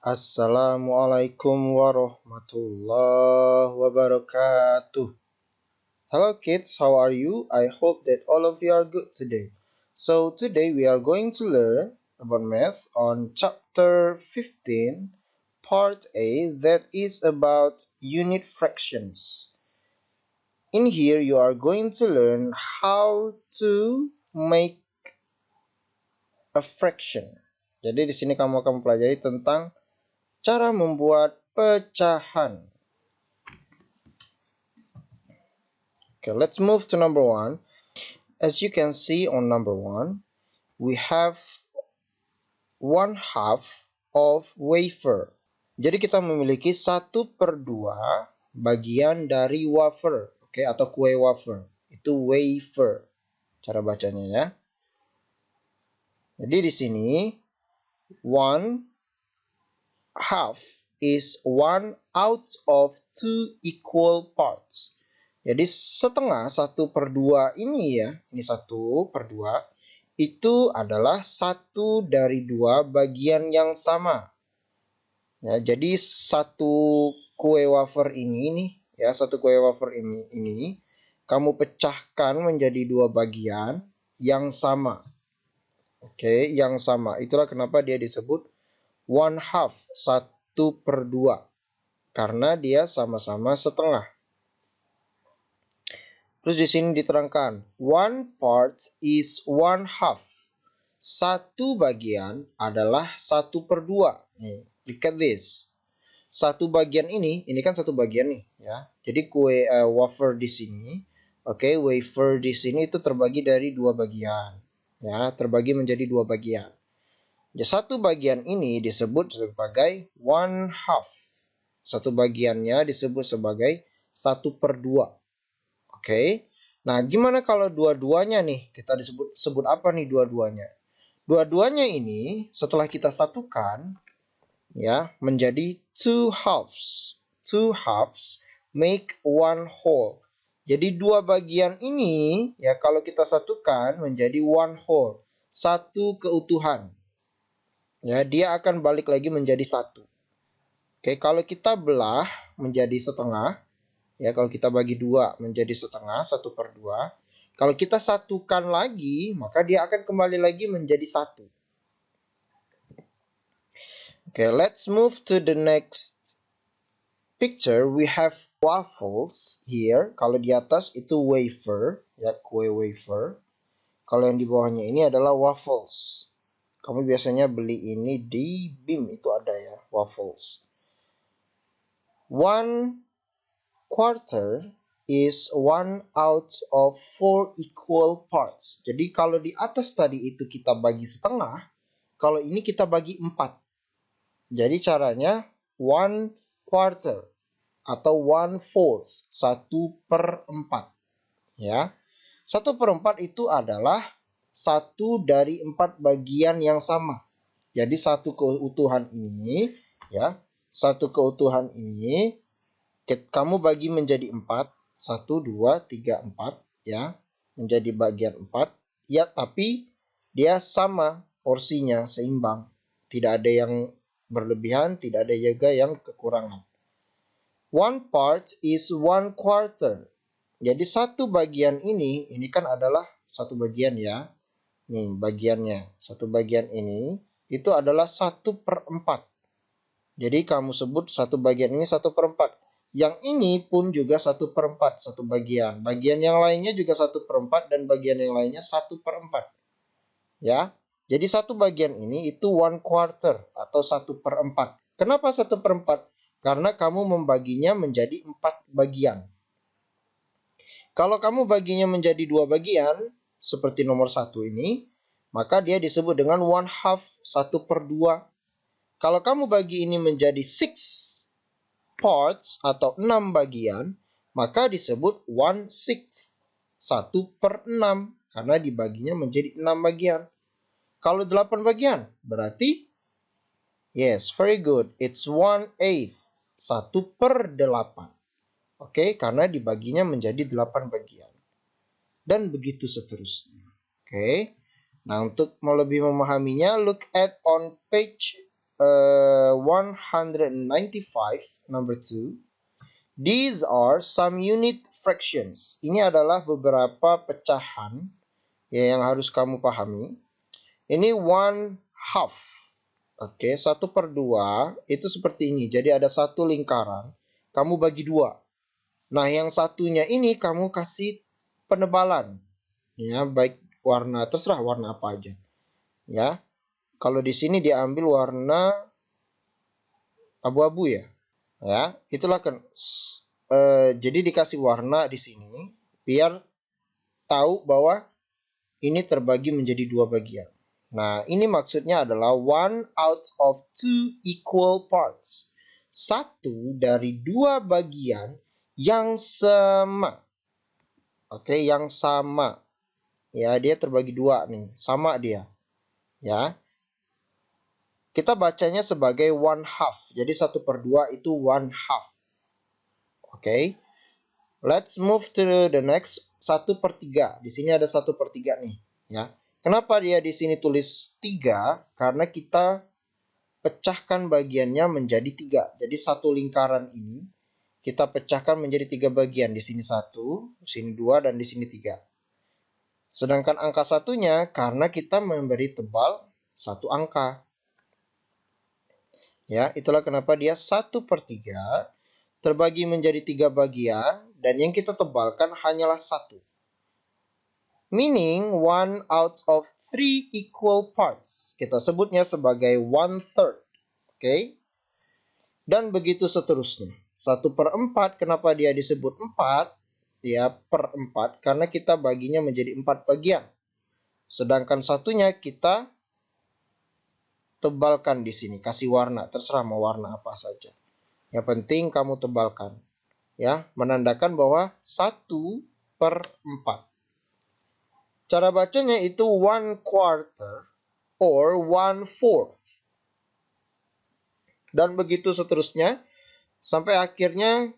Assalamualaikum warahmatullahi wabarakatuh. Hello kids, how are you? I hope that all of you are good today. So today we are going to learn about math on chapter 15, part A, that is about unit fractions. In here you are going to learn how to make a fraction. Jadi di sini kamu akan mempelajari tentang cara membuat pecahan. Okay, let's move to number 1. As you can see on number 1, we have 1/2 of wafer. Jadi kita memiliki 1/2 bagian dari wafer, oke, atau kue wafer. Itu wafer cara bacanya ya. Jadi di sini 1/2 is 1 out of 2 equal parts. Jadi setengah 1/2 ini ya, ini 1/2 itu adalah 1 dari 2 bagian yang sama. Ya, jadi satu kue wafer ini nih, ya, satu kue wafer ini kamu pecahkan menjadi 2 bagian yang sama. Oke, yang sama. Itulah kenapa dia disebut 1/2, 1/2. Karena dia sama-sama setengah. Terus di sini diterangkan, 1 part is 1/2. Satu bagian adalah 1/2. Nih, look at this. Satu bagian ini kan satu bagian nih, ya. Jadi kue wafer di sini, oke, wafer di sini itu terbagi dari 2 bagian. Ya, terbagi menjadi 2 bagian. Ya, satu bagian ini disebut sebagai 1/2. Satu bagiannya disebut sebagai 1/2. Oke. Nah, gimana kalau dua-duanya nih? Kita sebut apa nih dua-duanya? Dua-duanya ini setelah kita satukan ya menjadi 2 halves. 2 halves make 1 whole. Jadi dua bagian ini ya kalau kita satukan menjadi 1 whole, satu keutuhan. Ya, dia akan balik lagi menjadi 1. Oke, kalau kita belah menjadi setengah, ya, kalau kita bagi 2 menjadi setengah, 1/2. Kalau kita satukan lagi, maka dia akan kembali lagi menjadi 1. Oke, let's move to the next picture. We have waffles here. Kalau di atas itu wafer, ya, kue wafer. Kalau yang di bawahnya ini adalah waffles. Kamu biasanya beli ini di BIM, itu ada ya, waffles. 1/4 is 1 out of 4 equal parts. Jadi kalau di atas tadi itu kita bagi setengah, kalau ini kita bagi 4. Jadi caranya 1/4 atau 1/4, 1/4. Ya. 1/4 itu adalah 1 dari 4 bagian yang sama. Jadi satu keutuhan ini, ya, satu keutuhan ini kamu bagi menjadi 4, 1, 2, 3, 4, ya, menjadi bagian 4, ya, tapi dia sama porsinya, seimbang. Tidak ada yang berlebihan, tidak ada juga yang kekurangan. 1 part is 1/4. Jadi satu bagian ini kan adalah satu bagian ya. Nih bagiannya, satu bagian ini itu adalah 1/4. Jadi kamu sebut satu bagian ini 1/4. Yang ini pun juga 1/4, satu bagian. Bagian yang lainnya juga 1/4 dan bagian yang lainnya 1/4. Ya. Jadi satu bagian ini itu 1/4 atau 1/4. Kenapa 1/4? Karena kamu membaginya menjadi 4 bagian. Kalau kamu baginya menjadi 2 bagian, seperti nomor 1 ini, maka dia disebut dengan 1/2, 1/2. Kalau kamu bagi ini menjadi 6 parts atau 6 bagian, maka disebut 1/6, 1/6, karena dibaginya menjadi 6 bagian. Kalau 8 bagian, berarti yes, very good, it's 1/8, 1/8. Oke, karena dibaginya menjadi 8 bagian. Dan begitu seterusnya. Oke. Nah, untuk mau lebih memahaminya, look at on page 195, number 2. These are some unit fractions. Ini adalah beberapa pecahan ya, yang harus kamu pahami. Ini 1/2. Oke, 1/2 itu seperti ini. Jadi ada satu lingkaran, kamu bagi dua. Nah, yang satunya ini kamu kasih penebalan. Ya, baik warna, terserah warna apa aja. Ya. Kalau di sini diambil warna abu-abu ya. Ya, itulah kan. Jadi dikasih warna di sini biar tahu bahwa ini terbagi menjadi dua bagian. Nah, ini maksudnya adalah 1/2 parts. Satu dari dua bagian yang sama. Oke, yang sama. Ya, dia terbagi dua nih. Sama dia. Ya. Kita bacanya sebagai 1/2. Jadi 1/2 itu 1/2. Oke. Let's move to the next. 1/3. Di sini ada 1/3 nih, ya. Kenapa dia di sini tulis 3? Karena kita pecahkan bagiannya menjadi 3. Jadi satu lingkaran ini kita pecahkan menjadi 3 bagian. Di sini 1, di sini 2, dan di sini 3. Sedangkan angka satunya karena kita memberi tebal satu angka. Ya, itulah kenapa dia 1/3 terbagi menjadi 3 bagian dan yang kita tebalkan hanyalah 1. Meaning 1/3 equal parts. Kita sebutnya sebagai 1/3. Oke. Dan begitu seterusnya. 1/4 kenapa dia disebut 4? Ya, per 4 karena kita baginya menjadi 4 bagian. Sedangkan satunya kita tebalkan di sini, kasih warna, terserah mau warna apa saja. Yang penting kamu tebalkan. Ya, menandakan bahwa 1/4. Cara bacanya itu 1/4 or 1/4. Dan begitu seterusnya sampai akhirnya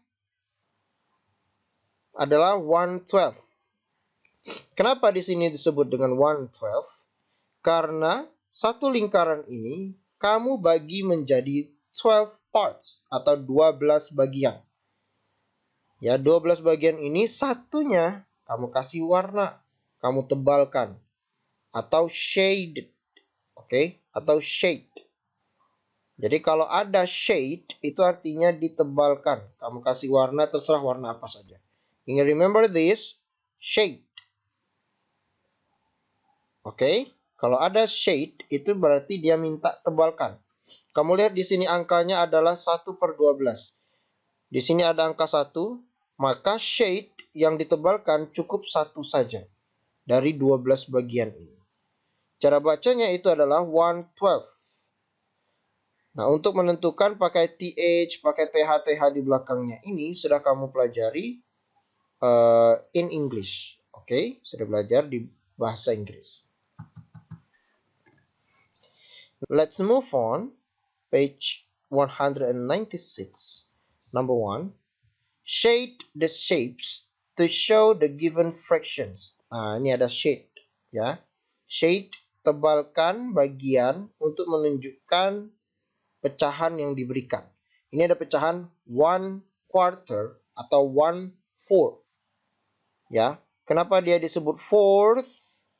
adalah 1/12. Kenapa di sini disebut dengan 1/12? Karena satu lingkaran ini kamu bagi menjadi 12 parts atau 12 bagian. Ya, 12 bagian ini satunya kamu kasih warna, kamu tebalkan atau shade. Oke, atau shade. Jadi kalau ada shade itu artinya ditebalkan. Kamu kasih warna, terserah warna apa saja. Ingat, remember this, shade. Oke, kalau ada shade itu berarti dia minta tebalkan. Kamu lihat di sini angkanya adalah 1/12. Di sini ada angka 1, maka shade yang ditebalkan cukup 1 saja dari 12 bagian ini. Cara bacanya itu adalah 1/12. Nah, untuk menentukan pakai TH, pakai TH di belakangnya ini sudah kamu pelajari in English. Oke, sudah belajar di bahasa Inggris. Let's move on. Page 196. Number 1. Shade the shapes to show the given fractions. Nah, ini ada shade, ya. Shade, tebalkan bagian untuk menunjukkan pecahan yang diberikan. Ini ada pecahan 1/4 atau 1/4. Ya, kenapa dia disebut fourth?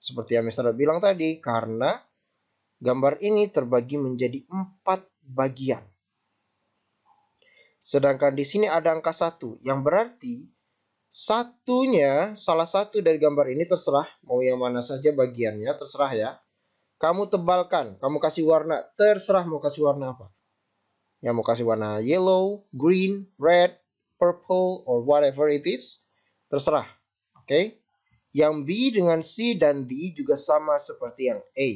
Seperti yang Mister bilang tadi, karena gambar ini terbagi menjadi 4 bagian. Sedangkan di sini ada angka 1, yang berarti satunya, salah satu dari gambar ini terserah, mau yang mana saja bagiannya, terserah ya. Kamu tebalkan, kamu kasih warna, terserah mau kasih warna apa. Yang mau kasih warna yellow, green, red, purple, or whatever it is, terserah. Oke. Yang B dengan C dan D juga sama seperti yang A.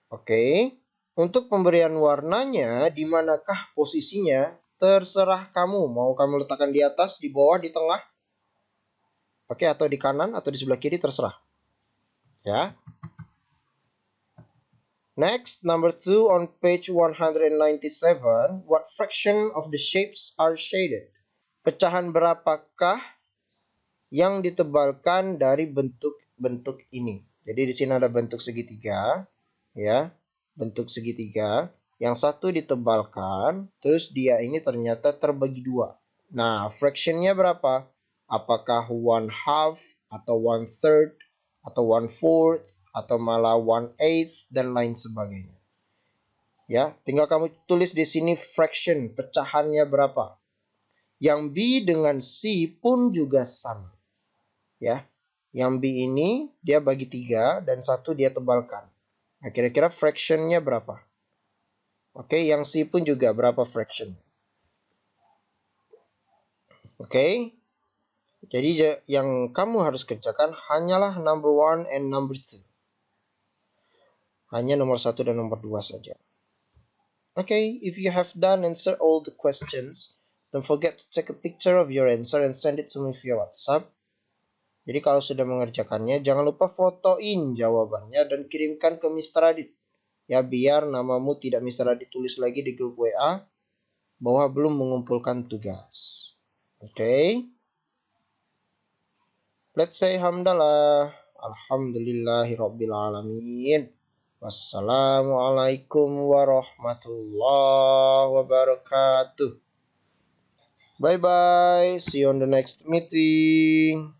Oke. Untuk pemberian warnanya, di manakah posisinya, terserah kamu. Mau kamu letakkan di atas, di bawah, di tengah. Oke, atau di kanan, atau di sebelah kiri, terserah. Ya. Next, number 2 on page 197. What fraction of the shapes are shaded? Pecahan berapakah yang ditebalkan dari bentuk-bentuk ini? Jadi di sini ada bentuk segitiga, ya, bentuk segitiga. Yang satu ditebalkan, terus dia ini ternyata terbagi dua. Nah, fractionnya berapa? Apakah 1/2 atau 1/3 atau 1/4 atau malah 1/8 dan lain sebagainya. Ya, tinggal kamu tulis di sini fraction, pecahannya berapa. Yang B dengan C pun juga sama. Ya, yang B ini dia bagi 3 dan satu dia tebalkan. Nah, kira-kira fractionnya berapa? Oke, yang C pun juga berapa fraction? Oke, jadi yang kamu harus kerjakan hanyalah number 1 and number 2. Hanya nomor 1 dan nomor 2 saja. Okay, if you have done answer all the questions, don't forget to take a picture of your answer and send it to me via WhatsApp. Jadi kalau sudah mengerjakannya, jangan lupa fotoin jawabannya dan kirimkan ke Mr. Adit. Ya, biar namamu tidak Mr. Adit tulis lagi di grup WA bahwa belum mengumpulkan tugas. Okay? Let's say hamdalah. Alhamdulillahirrabbilalamin. Wassalamualaikum warahmatullahi wabarakatuh. Bye bye. See you on the next meeting.